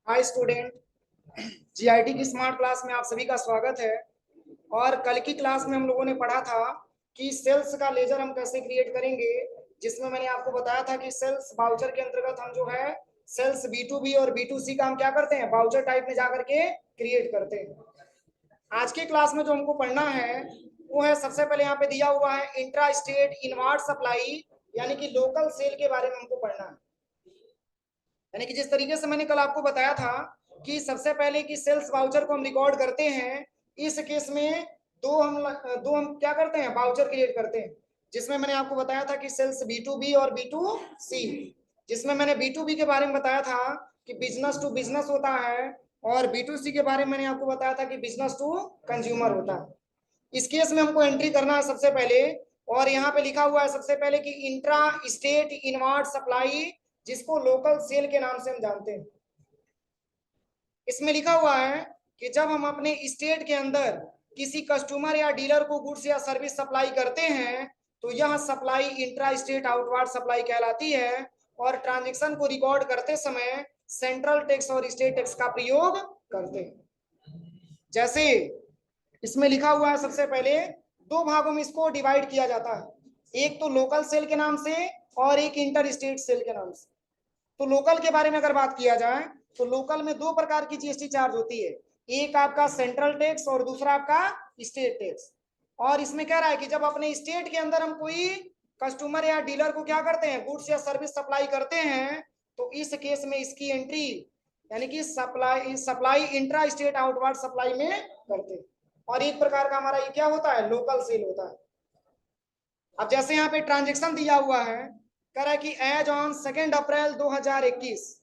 Hi student, GIT की smart class में आप सभी का स्वागत है। और कल की क्लास में हम लोगों ने पढ़ा था कि सेल्स का लेजर हम कैसे क्रिएट करेंगे, जिसमें मैंने आपको बताया था कि सेल्स वाउचर के अंतर्गत हम जो है सेल्स B2B और B2C का हम क्या करते हैं, वाउचर टाइप में जाकर के क्रिएट करते हैं। आज की क्लास में जो हमको पढ़ना है वो है, सबसे पहले यहाँ पे दिया हुआ है इंट्रा स्टेट इनवार्ड सप्लाई, यानी कि लोकल सेल के बारे में हमको पढ़ना है। यानी कि जिस तरीके से मैंने कल आपको बताया था कि सबसे पहले कि सेल्स वाउचर को हम रिकॉर्ड करते हैं, इस केस में दो हम क्या करते हैं, वाउचर क्रिएट करते हैं। जिसमें मैंने आपको बताया था कि सेल्स B2B और B2C, जिसमें मैंने B2B के बारे में बताया था कि बिजनेस टू बिजनेस होता है, और B2C के बारे में मैंने आपको बताया था कि बिजनेस टू कंज्यूमर होता है। इस केस में हमको एंट्री करना है सबसे पहले, और यहाँ पे लिखा हुआ है सबसे पहले कि इंट्रा स्टेट इनवार्ड सप्लाई, जिसको लोकल सेल के नाम से हम जानते हैं। इसमें लिखा हुआ है कि जब हम अपने स्टेट के अंदर किसी कस्टमर या डीलर को गुड्स या सर्विस सप्लाई करते हैं, तो यह supply intra state outward supply कहलाती है। और ट्रांजेक्शन को रिकॉर्ड करते समय सेंट्रल टैक्स और स्टेट टैक्स का प्रयोग करते हैं। जैसे इसमें लिखा हुआ है, सबसे पहले दो भागों में इसको डिवाइड किया जाता है, एक तो लोकल सेल के नाम से और एक इंटर स्टेट सेल के नाम से। तो लोकल के बारे में अगर बात किया जाए तो लोकल में दो प्रकार की जीएसटी चार्ज होती है, एक आपका सेंट्रल टैक्स और दूसरा आपका स्टेट टैक्स। और इसमें कह रहा है कि जब अपने स्टेट के अंदर हम कोई कस्टमर या डीलर को क्या करते हैं, गुड्स या सर्विस सप्लाई करते हैं, तो इस केस में इसकी एंट्री यानी कि supply supply intra state outward supply में करते हैं। और एक प्रकार का हमारा ये क्या होता है, लोकल सेल होता है। अब जैसे यहाँ पे ट्रांजेक्शन दिया हुआ है, कह रहा है कि एज ऑन 2 अप्रैल 2021,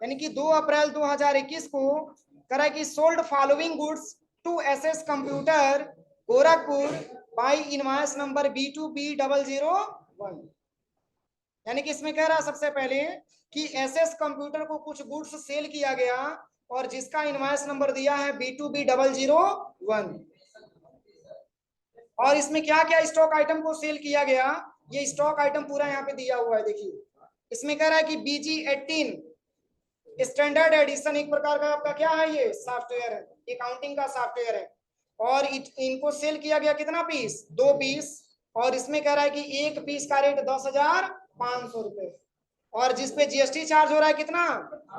यानी कि 2 अप्रैल 2021 को कह रहा है कि sold following goods to S S computer Gorakhpur by invoice number B2B001। यानी कि इसमें कह रहा है सबसे पहले कि एसएस कंप्यूटर को कुछ गुड्स सेल किया गया, और जिसका इनवॉइस नंबर दिया है B2B001। और इसमें क्या क्या स्टॉक आइटम को सेल किया गया, ये स्टॉक आइटम पूरा यहाँ पे दिया हुआ है। देखिए इसमें कह रहा है कि BG18 स्टैंडर्ड एडिशन एक प्रकार का आपका क्या है, ये सॉफ्टवेयर है, अकाउंटिंग का सॉफ्टवेयर है। और इनको सेल किया गया कितना पीस, 2 पीस। और इसमें कह रहा है कि एक पीस का रेट 10,500 रुपए, और जिसपे जीएसटी चार्ज हो रहा है कितना,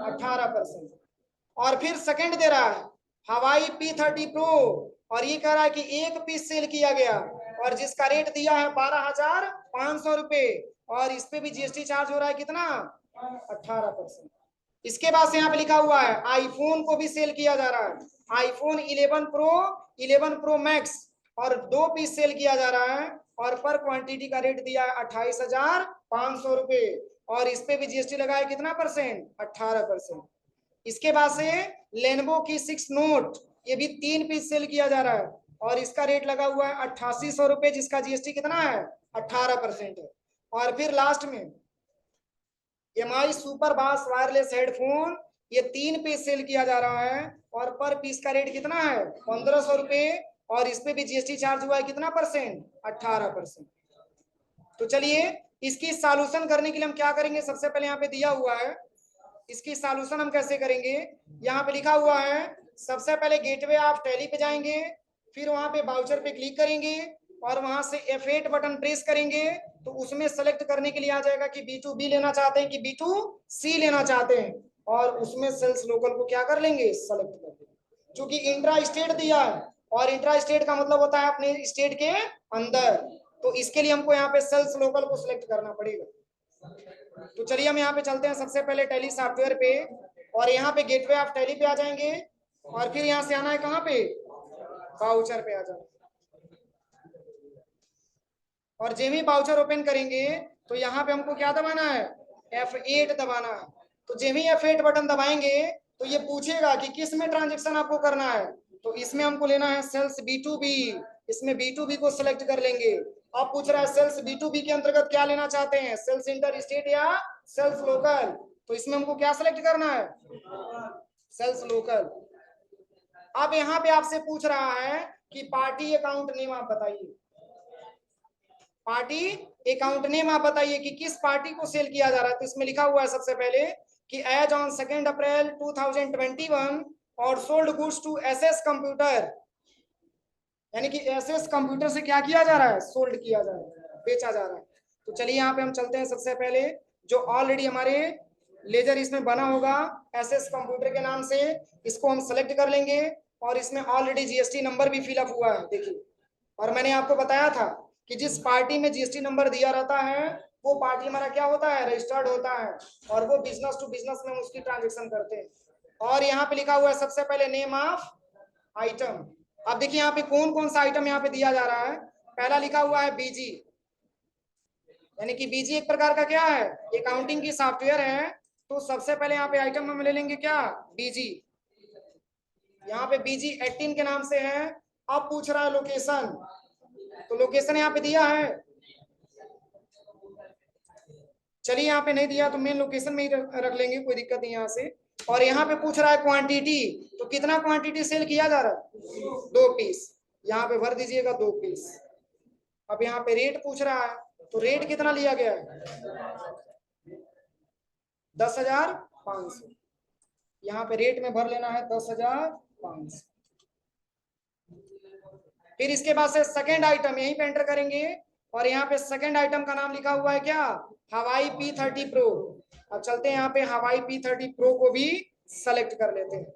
18%। और फिर सेकंड दे रहा है हवाई P30 प्रो, और ये कह रहा है कि एक पीस सेल किया गया, और जिसका रेट दिया है 12,500 रुपए, और इस पे भी जीएसटी चार्ज हो रहा है कितना, 18%। इसके बाद से यहाँ पे लिखा हुआ है आईफोन को भी सेल किया जा रहा है, आईफोन 11 प्रो 11 प्रो मैक्स, और 2 पीस सेल किया जा रहा है, और पर क्वांटिटी का रेट दिया है 28,500 रुपए, और इस पे भी जीएसटी लगा है कितना परसेंट, 18%। इसके बाद से लेनवो की 6 नोट, ये भी 3 पीस सेल किया जा रहा है, और इसका रेट लगा हुआ है 8800 रुपए, जिसका जीएसटी कितना है, 18% है। और फिर लास्ट में MI सुपर बास वायरलेस हेडफोन, ये 3 पीस सेल किया जा रहा है, और पर पीस का रेट कितना है, 1500 रुपए, और इस पे भी जीएसटी चार्ज हुआ है कितना परसेंट, 18%। तो चलिए इसकी सॉल्यूशन करने के लिए हम क्या करेंगे, सबसे पहले यहाँ पे दिया हुआ है, इसकी सॉल्यूशन हम कैसे करेंगे। यहाँ पे लिखा हुआ है सबसे पहले गेटवे ऑफ टैली पे जाएंगे, फिर वहां पे वाउचर पे क्लिक करेंगे, और वहां से F8 बटन प्रेस करेंगे, तो उसमें सेलेक्ट करने के लिए आ जाएगा कि B2B लेना चाहते हैं कि B2C लेना चाहते हैं, और उसमें सेल्स लोकल को क्या कर लेंगे, सेलेक्ट कर लेंगे। क्योंकि इंट्रा स्टेट दिया है, और इंट्रा स्टेट का मतलब होता है अपने स्टेट के अंदर, तो इसके लिए हमको यहाँ पे सेल्स लोकल को सिलेक्ट करना पड़ेगा। तो चलिए हम यहाँ पे चलते हैं सबसे पहले टैली सॉफ्टवेयर पे, और यहाँ पे गेटवे ऑफ टैली पे आ जाएंगे, और फिर यहाँ से आना है कहाँ पे, वाउचर पे आ जाना। और जब ही वाउचर ओपन करेंगे तो यहाँ पे हमको क्या दबाना है, F8 दबाना है। तो जब ही F8 बटन दबाएंगे तो ये पूछेगा कि किस में ट्रांजेक्शन आपको करना है, तो इसमें हमको लेना है सेल्स B2B, इसमें B2B को सिलेक्ट कर लेंगे। अब पूछ रहा है सेल्स B2B के अंतर्गत क्या लेना चाहते हैं, सेल्स इंटर स्टेट या सेल्स लोकल, तो इसमें हमको क्या सिलेक्ट करना है, सेल्स लोकल। अब यहाँ पे आपसे पूछ रहा है कि पार्टी अकाउंट नेम आप बताइए, पार्टी अकाउंट नेम आप बताइए कि किस पार्टी को सेल किया जा रहा है। तो इसमें लिखा हुआ है सबसे पहले कि एज ऑन 2 अप्रैल 2021 और sold goods to S S computer, यानी कि एसएस कंप्यूटर से क्या किया जा रहा है, सोल्ड किया जा रहा है, बेचा जा रहा है। तो चलिए यहाँ पे हम चलते हैं। सबसे पहले जो ऑलरेडी हमारे लेजर इसमें बना होगा एसएस कंप्यूटर के नाम से, इसको हम सेलेक्ट कर लेंगे और इसमें ऑलरेडी जीएसटी नंबर भी फिलअप हुआ है, देखिए। और मैंने आपको बताया था कि जिस पार्टी में जीएसटी नंबर दिया रहता है वो पार्टी हमारा क्या होता है, रजिस्टर्ड होता है, और वो बिजनेस टू बिजनेस में उसकी ट्रांजेक्शन करते हैं। और यहाँ पे लिखा हुआ है सबसे पहले नेम ऑफ आइटम। अब देखिए यहाँ पे कौन कौन सा आइटम यहाँ पे दिया जा रहा है। पहला लिखा हुआ है बीजी, यानी कि बीजी एक प्रकार का क्या है, अकाउंटिंग की सॉफ्टवेयर है। तो सबसे पहले यहाँ पे आइटम हम ले लेंगे क्या, बीजी। यहाँ पे बीजी 18 के नाम से है। अब पूछ रहा है लोकेशन, तो लोकेशन यहाँ पे दिया है, चलिए यहाँ पे नहीं दिया तो मेन लोकेशन में ही रख लेंगे, कोई दिक्कत नहीं यहाँ से। और यहाँ पे पूछ रहा है क्वांटिटी, तो कितना क्वांटिटी सेल किया जा रहा है, 2 पीस, यहाँ पे भर दीजिएगा 2 पीस। अब यहाँ पे रेट पूछ रहा है, तो रेट कितना लिया गया है, 10,500, यहाँ पे रेट में भर लेना है 10,500। फिर इसके बाद से सेकंड आइटम यहीं पे एंटर करेंगे, और यहाँ पे सेकंड आइटम का नाम लिखा हुआ है क्या, हवाई P30 प्रो। अब चलते हैं यहाँ पे हवाई P30 प्रो को भी सेलेक्ट कर लेते हैं,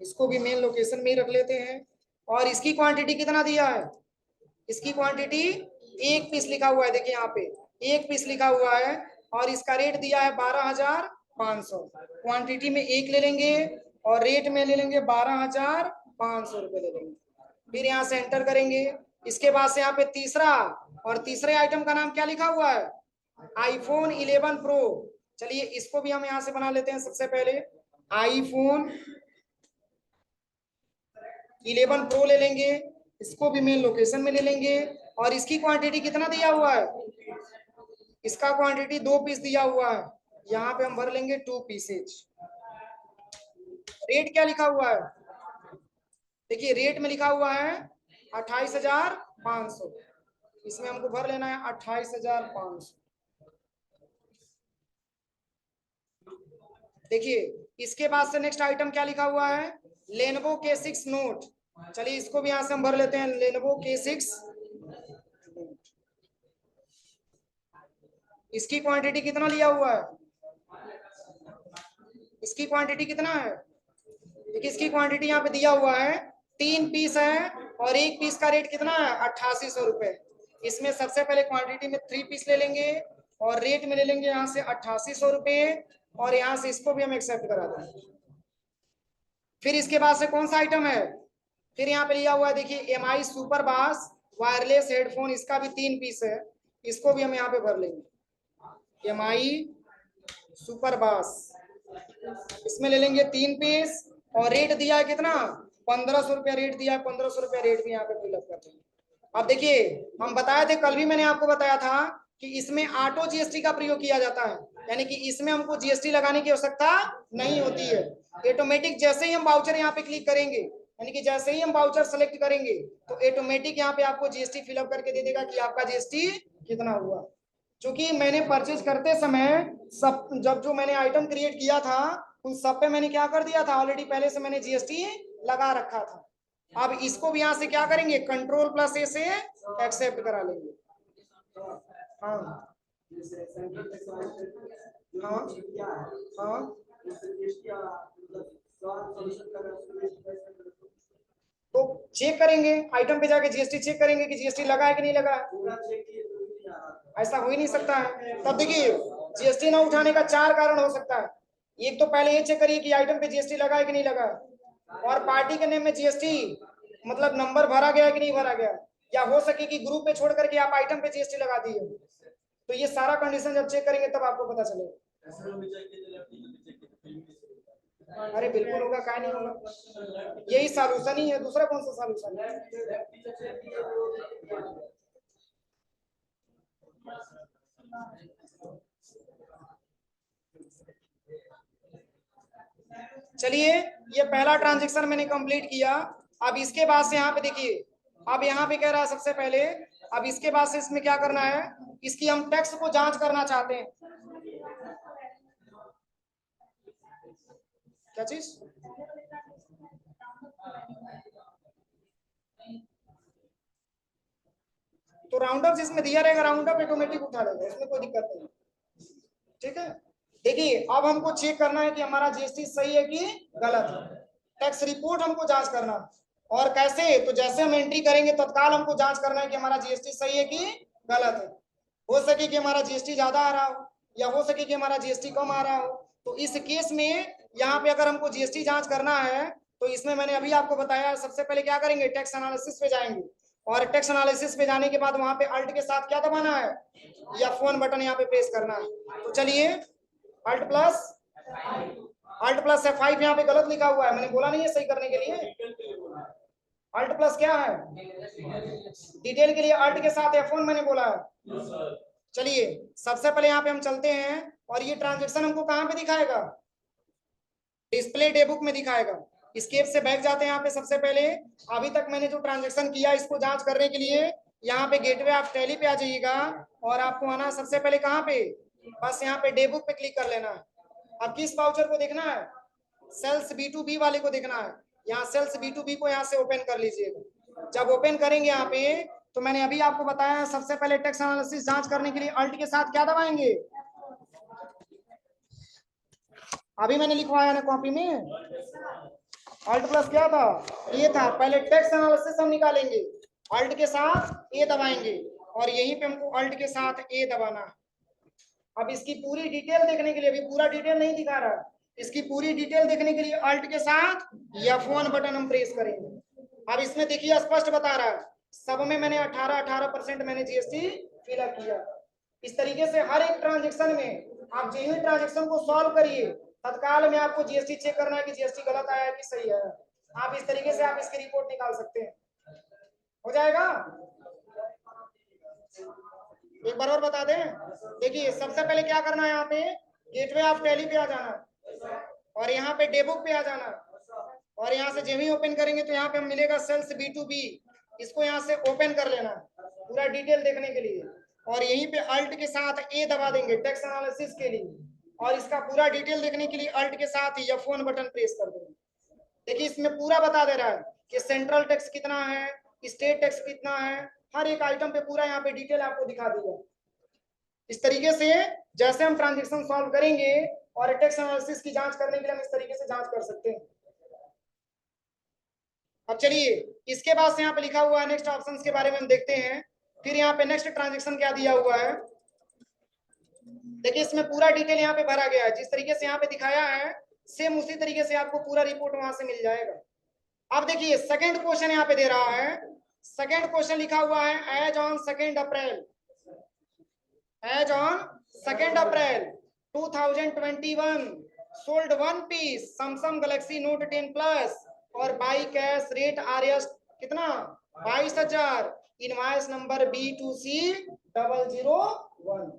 इसको भी मेन लोकेशन में ही रख लेते हैं। और इसकी क्वांटिटी कितना दिया है, इसकी क्वांटिटी 1 पीस लिखा हुआ है, देखिए यहाँ पे 1 पीस लिखा हुआ है, और इसका रेट दिया है 12,500। क्वांटिटी में 1 ले लेंगे और रेट में ले लेंगे 12,500 रुपए ले लेंगे। फिर यहाँ से एंटर करेंगे। इसके बाद से यहाँ पे तीसरा, और तीसरे आइटम का नाम क्या लिखा हुआ है, आईफोन 11 प्रो। चलिए इसको भी हम यहाँ से बना लेते हैं। सबसे पहले आईफोन 11 प्रो ले लेंगे, इसको भी मेन लोकेशन में ले लेंगे। और इसकी क्वांटिटी कितना दिया हुआ है, इसका क्वांटिटी 2 पीस दिया हुआ है, यहाँ पे हम भर लेंगे 2 पीसेज। रेट क्या लिखा हुआ है, देखिए रेट में लिखा हुआ है 28,500, इसमें हमको भर लेना है 28,500। देखिए इसके बाद से नेक्स्ट आइटम क्या लिखा हुआ है, लेनोवो K6 नोट। चलिए इसको भी यहां से हम भर लेते हैं, लेनोवो K6। इसकी क्वांटिटी कितना लिया हुआ है, इसकी क्वांटिटी कितना है, देखिए इसकी क्वांटिटी यहाँ पे दिया हुआ है 3 पीस है, और 1 पीस का रेट कितना है 8800 रुपए। इसमें सबसे पहले क्वांटिटी में 3 पीस ले लेंगे और रेट में ले लेंगे यहाँ से 8800 रुपए, और यहाँ से इसको भी हम एक्सेप्ट करा देंगे। फिर इसके बाद से कौन सा आइटम है, फिर यहाँ पे लिया हुआ है देखिए MI सुपर बास वायरलेस हेडफोन, इसका भी 3 पीस है, इसको भी हम यहाँ पे भर लेंगे। MI सुपर बास, इसमें ले लेंगे 3 पीस, और रेट दिया है कितना 1500 रुपया रेट दिया है, 1500 रुपया रेट भी यहाँ पे फिलअप कर देंगे। अब देखिए हम बताए थे, कल भी मैंने आपको बताया था कि इसमें ऑटो जीएसटी का प्रयोग किया जाता है, यानी कि इसमें हमको जीएसटी लगाने की आवश्यकता नहीं होती है। ऑटोमेटिक जैसे ही हम वाउचर यहाँ पे क्लिक करेंगे, यानी कि जैसे ही हम वाउचर सेलेक्ट करेंगे तो ऑटोमेटिक यहाँ पे आपको जीएसटी फिलअप करके दे देगा कि आपका जीएसटी कितना हुआ। क्योंकि मैंने परचेज करते समय सब, जब जो मैंने आइटम क्रिएट किया था उन सब पे मैंने क्या कर दिया था, ऑलरेडी पहले से मैंने जीएसटी लगा रखा था। अब इसको भी यहाँ से क्या करेंगे, Ctrl+A से एक्सेप्ट करा लेंगे। हाँ हाँ हाँ, तो चेक करेंगे आइटम पे जाके, जीएसटी चेक करेंगे कि जीएसटी लगा है कि नहीं लगा है। ऐसा हो ही नहीं सकता है। तब देखिए जीएसटी ना उठाने का 4 कारण हो सकता है। एक तो पहले ये चेक करिए कि आइटम पे जीएसटी लगा है कि नहीं लगा है, और पार्टी के नेम में जीएसटी मतलब नंबर भरा गया है कि नहीं भरा गया, या हो सके कि ग्रुप पे छोड़ करके आप आइटम पे जीएसटी लगा दिए। तो ये सारा कंडीशन जब चेक करेंगे तब आपको पता चलेगा। अरे बिल्कुल होगा, क्या नहीं होगा, यही सॉल्यूशन ही है, दूसरा कौन सा सॉल्यूशन है। चलिए ये पहला ट्रांजैक्शन मैंने कंप्लीट किया। अब इसके बाद से यहाँ पे देखिए, अब यहाँ पे कह रहा है सबसे पहले, अब इसके बाद से इसमें क्या करना है, इसकी हम टैक्स को जांच करना चाहते हैं। क्या चीज? तो राउंड अप जिसमें दिया रहेगा राउंड अप ऑटोमेटिक उठा लेगा, उसमें कोई दिक्कत नहीं। ठीक है, देखिए अब हमको चेक करना है कि हमारा जीएसटी सही है कि गलत है। टैक्स रिपोर्ट हमको जांच करना, और कैसे? तो जैसे हम एंट्री करेंगे तत्काल हमको जांच करना है कि हमारा जीएसटी सही है कि गलत है। हो सके कि हमारा जीएसटी ज्यादा आ रहा हो, या हो सके कि हमारा जीएसटी कम आ रहा हो। तो इस केस में यहाँ पे अगर हमको जीएसटी जांच करना है तो इसमें मैंने अभी आपको बताया, सबसे पहले क्या करेंगे, टैक्स एनालिसिस पे जाएंगे, और टैक्स एनालिसिस पे जाने के बाद वहां पे अल्ट के साथ क्या दबाना है, F1 बटन यहाँ पे प्रेस करना है। तो चलिए अल्ट प्लस F5 यहाँ पे गलत लिखा हुआ है, मैंने बोला नहीं है सही करने के लिए। अल्ट प्लस क्या है, डिटेल के लिए अल्ट के साथ F1 मैंने बोला है। चलिए सबसे पहले यहाँ पे हम चलते हैं, और ये ट्रांजेक्शन हमको कहाँ पे दिखाएगा, डिस्प्ले डे बुक में दिखाएगा। स्केप से बैक जाते हैं यहाँ पे। सबसे पहले अभी तक मैंने जो ट्रांजेक्शन किया इसको जांच करने के लिए यहाँ पे गेटवे ऑफ टैली पे आ जाइएगा, और आपको आना सबसे पहले कहाँ पे, बस यहाँ पे डे बुक पे क्लिक कर लेना है। अब किस वाउचर को देखना है, सेल्स B2B वाले को देखना है। यहाँ सेल्स B2B को यहाँ से ओपन कर लीजिएगा। जब ओपन करेंगे यहाँ पे, तो मैंने अभी आपको बताया सबसे पहले टैक्स एनालिसिस जांच करने के लिए अल्ट के साथ क्या दबाएंगे, अभी मैंने लिखवाया ना कॉपी में, अल्ट प्लस क्या था, ये था। पहले टैक्स एनालिसिस हम निकालेंगे, अल्ट के साथ ए दबाएंगे, और यहीं पे हमको अल्ट के साथ ए दबाना है। अब इसकी पूरी डिटेल देखने के लिए, अभी पूरा डिटेल नहीं दिखा रहा, इसकी पूरी डिटेल देखने के लिए अल्ट के साथ F1 बटन हम प्रेस करेंगे। अब इसमें देखिए स्पष्ट बता रहा है, सब में मैंने 18% मैंने जीएसटी फिलअप किया। इस तरीके से हर एक ट्रांजेक्शन में आप जेन्युइन ट्रांजेक्शन को सॉल्व करिए, तत्काल में आपको जीएसटी चेक करना है कि जीएसटी गलत आया है कि सही है। आप इस तरीके से आप इसकी रिपोर्ट निकाल सकते हैं। हो जाएगा? एक बार और बता दें, देखिए सबसे पहले क्या करना है, यहाँ पे गेटवे ऑफ टैली पे आ जाना, और यहाँ पे डे बुक पे आ जाना, और यहाँ से जब ही ओपन करेंगे तो यहाँ पे मिलेगा सेल्स B2B, इसको यहाँ से ओपन कर लेना पूरा डिटेल देखने के लिए, और यहीं पे अल्ट के साथ ए दबा देंगे टैक्स एनालिसिस के लिए, और इसका पूरा डिटेल देखने के लिए अल्ट के साथ F1 बटन प्रेस कर देंगे। देखिए इसमें पूरा बता दे रहा है कि सेंट्रल टैक्स कितना है, स्टेट टैक्स कितना है, हर एक आइटम पे पूरा यहाँ पे डिटेल आपको दिखा दिया। इस तरीके से जैसे हम ट्रांजेक्शन सॉल्व करेंगे और टैक्स एनालिसिस की जांच करने के लिए हम इस तरीके से जांच कर सकते हैं। अब चलिए इसके बाद से यहाँ पे लिखा हुआ है नेक्स्ट ऑप्शंस के बारे में हम देखते हैं। फिर यहाँ पे नेक्स्ट ट्रांजेक्शन क्या दिया हुआ है, देखिए इसमें पूरा डिटेल यहाँ पे भरा गया है, जिस तरीके से यहाँ पे दिखाया है सेम उसी तरीके से आपको पूरा रिपोर्ट वहां से मिल जाएगा। अब देखिए सेकंड क्वेश्चन यहाँ पे दे रहा है, सेकंड क्वेश्चन लिखा हुआ है as on 2 April, as on 2 April 2021 sold 1 piece Samsung Galaxy Note 10 plus और बाई कैश रेट RS कितना 22,000, इनवॉइस नंबर B2C001।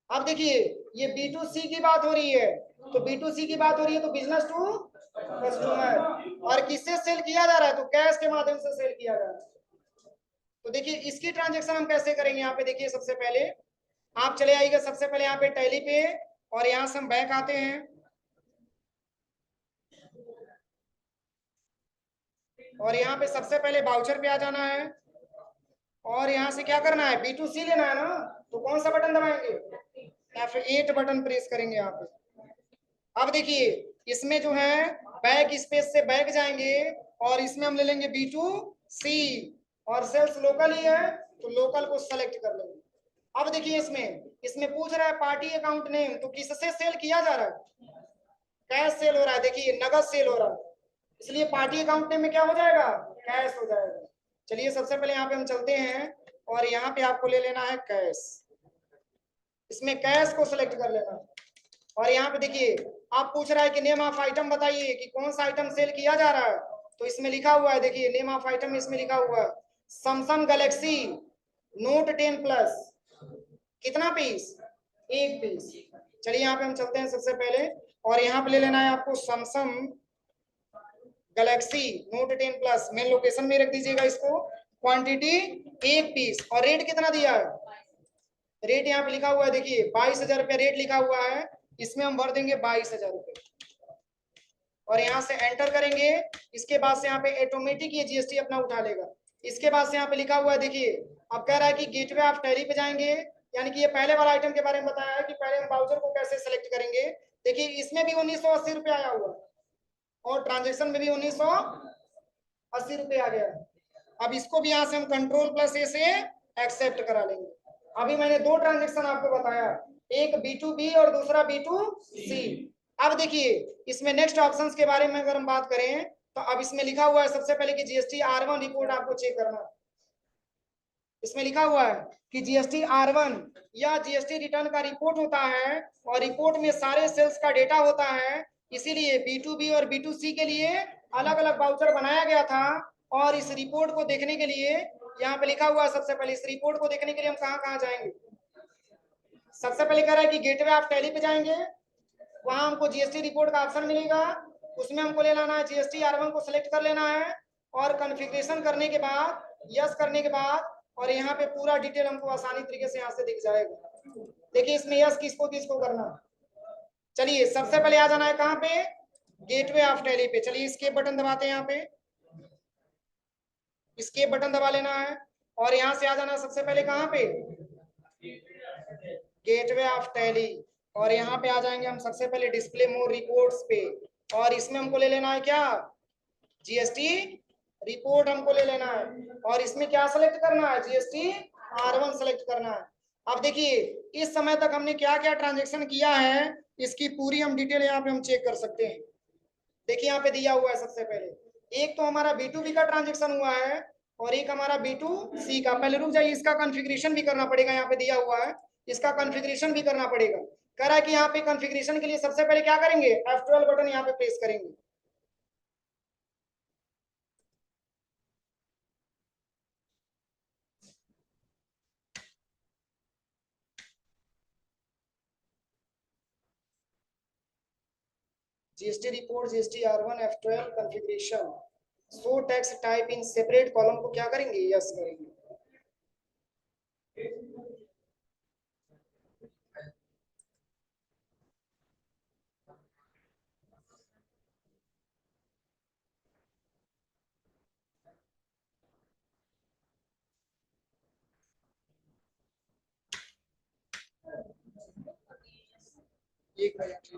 अब देखिए ये B2C की बात हो रही है, तो B2C की बात हो रही है तो बिजनेस टू कस्टमर, और किससे सेल किया जा रहा है, तो कैश के माध्यम से सेल किया जा रहा है। तो देखिए इसकी ट्रांजेक्शन हम कैसे करेंगे, यहाँ पे देखिए सबसे पहले आप चले आइएगा सबसे पहले यहाँ पे टैली पे, और यहाँ से हम बैक आते हैं, और यहाँ पे सबसे पहले वाउचर पे आ जाना है, और यहाँ से क्या करना है, B2C लेना है ना, तो कौन सा बटन दबाएंगे, F8 बटन प्रेस करेंगे यहाँ पे। अब देखिए इसमें जो है बैक स्पेस से बैक जाएंगे, और इसमें हम ले लेंगे B2C, और सेल्स लोकल ही है तो लोकल को सेलेक्ट कर लेंगे। अब देखिए इसमें पूछ रहा है पार्टी अकाउंट नेम, तो किससे सेल किया जा रहा है, कैश सेल हो रहा है, देखिए नगद सेल हो रहा है, इसलिए पार्टी अकाउंट नेम में क्या हो जाएगा, कैश हो जाएगा। चलिए सबसे पहले यहाँ पे हम चलते हैं, और यहाँ पे आपको ले लेना है कैश, इसमें कैश को सिलेक्ट कर लेना, और यहाँ पे देखिए आप पूछ रहा है कि नेम ऑफ आइटम बताइए कि कौन सा आइटम सेल किया जा रहा है, तो इसमें लिखा हुआ है, देखिए नेम ऑफ आइटम इसमें लिखा हुआ है सैमसंग गैलेक्सी नोट 10 प्लस, कितना पीस, 1 पीस। चलिए यहाँ पे हम चलते हैं सबसे पहले, और यहाँ पे ले लेना है आपको Samsung Galaxy Note 10 plus, main location में रख दीजिएगा इसको, क्वांटिटी 1 पीस, और रेट कितना दिया है, रेट यहाँ पे लिखा हुआ है देखिए 22,000 रुपया रेट लिखा हुआ है, इसमें हम भर देंगे 22,000 रुपये। और यहाँ से एंटर करेंगे। इसके बाद से यहाँ पे ऑटोमेटिक ये जीएसटी अपना उठा लेगा। इसके बाद से यहाँ पे लिखा हुआ है, देखिए अब कह रहा है कि गेटवे ऑफ टैली पे जाएंगे, यानी कि ये पहले वाला आइटम के बारे में बताया है कि पहले हम वाउचर को कैसे सेलेक्ट करेंगे। देखिए इसमें भी 1980 रुपये आया हुआ और ट्रांजेक्शन में भी 1980 रुपये आ गया। अब इसको भी यहाँ से हम कंट्रोल+A से एक्सेप्ट करा लेंगे। अभी मैंने दो ट्रांजेक्शन आपको बताया, एक B2B और दूसरा B2C। अब देखिए इसमें नेक्स्ट ऑप्शंस के बारे में अगर हम बात करें तो अब इसमें लिखा हुआ है सबसे पहले कि जीएसटी R1 रिपोर्ट आपको चेक करना है। इसमें लिखा हुआ है कि जीएसटी R1 या जीएसटी रिटर्न का रिपोर्ट होता है और रिपोर्ट में सारे सेल्स का डेटा होता है। इसीलिए B2B और B2C के लिए अलग अलग वाउचर बनाया गया था। और इस रिपोर्ट को देखने के लिए यहाँ पे लिखा हुआ है, सबसे पहले इस रिपोर्ट को देखने के लिए हम कहाँ जाएंगे। सबसे पहले कह रहा है कि गेटवे ऑफ टैली पे जाएंगे, वहां हमको जीएसटी रिपोर्ट का ऑप्शन मिलेगा, उसमें हमको ले लेना है जीएसटी R1 को सिलेक्ट कर लेना है और कॉन्फ़िगरेशन करने के बाद यस करने के बाद और यहाँ पे पूरा डिटेल हमको आसानी तरीके से यहाँ से दिख जाएगा। देखिए इसमें यस किसको किसको करना। चलिए सबसे पहले आ जाना है कहाँ पे, गेटवे ऑफ टैली पे। चलिए एस्केप बटन दबाते हैं, यहाँ पे एस्केप बटन दबा लेना है और यहाँ से आ जाना सबसे पहले कहाँ पे, गेटवे ऑफ टैली। और यहाँ पे आ जाएंगे हम सबसे पहले डिस्प्ले मोर रिपोर्ट्स पे और इसमें हमको ले लेना है क्या, जीएसटी रिपोर्ट हमको ले लेना है और इसमें क्या सेलेक्ट करना है, जीएसटी R1 सेलेक्ट करना है। अब देखिए इस समय तक हमने क्या क्या ट्रांजेक्शन किया है इसकी पूरी हम डिटेल यहाँ पे हम चेक कर सकते हैं। देखिए यहाँ पे दिया हुआ है सबसे पहले एक तो हमारा B2B का ट्रांजेक्शन हुआ है और एक हमारा B2C का। पहले रुक जाइए, इसका कॉन्फ़िगरेशन भी करना पड़ेगा, यहाँ पे दिया हुआ है इसका कॉन्फ़िगरेशन भी करना पड़ेगा। कह रहा है कि यहाँ पे कॉन्फ़िगरेशन के लिए सबसे पहले क्या करेंगे, F12 बटन यहाँ पे प्रेस करेंगे। GST report, GST R1, F12 configuration, show tax type in separate column को क्या करेंगे, यस करेंगे। एक मिनट,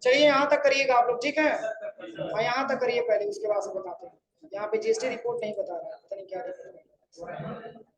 चलिए यहाँ तक करिएगा आप लोग, ठीक है। हाँ यहाँ तक करिए पहले, उसके बाद से बताते हैं। यहाँ पे जीएसटी रिपोर्ट नहीं बता रहा है, पता नहीं क्या दिक्कत है।